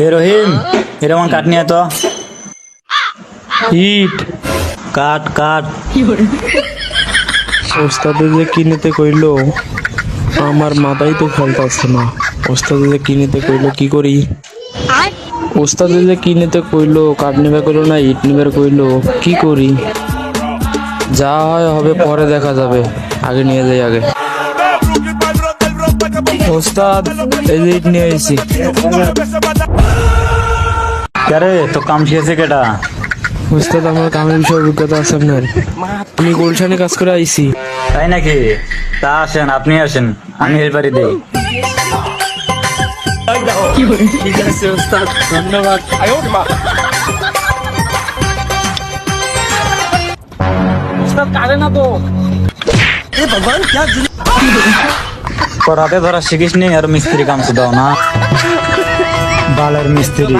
এ রহিম, এরকম কাঠ নিয়ে তো ইট কাঠ কাঠ। ওস্তাদে যে কিনেতে কইলো আমার মাথায় তো খেলতেছে না। ওস্তাদে যে কিনেতে কইলো কি করি? ওস্তাদে যে কিনেতে কইলো কাঠ নিবে কইলো না ইট নিবে কইলো কি করি? যা হয় হবে পরে দেখা যাবে, আগে নিয়ে যাই আগে। ওস্তাদ এই যে ইট নিয়ে আইছি। আরে তো কাম শিখেছে কেটা? ওস্তাদ আমার কামের বিষয়ে অভিজ্ঞতা আছে আপনার? আমি গুলশানে কাজ করে আইছি। তাই নাকি? তা আসেন, আপনি আসেন, আমি হেল্পারি দিই। ঠিক আছে ওস্তাদ, ধন্যবাদ। ওস্তাদ কারে না তো। তোর হাতে ধরা শিখিস নি আর মিস্ত্রি কাম দাও না, বালের মিস্ত্রি।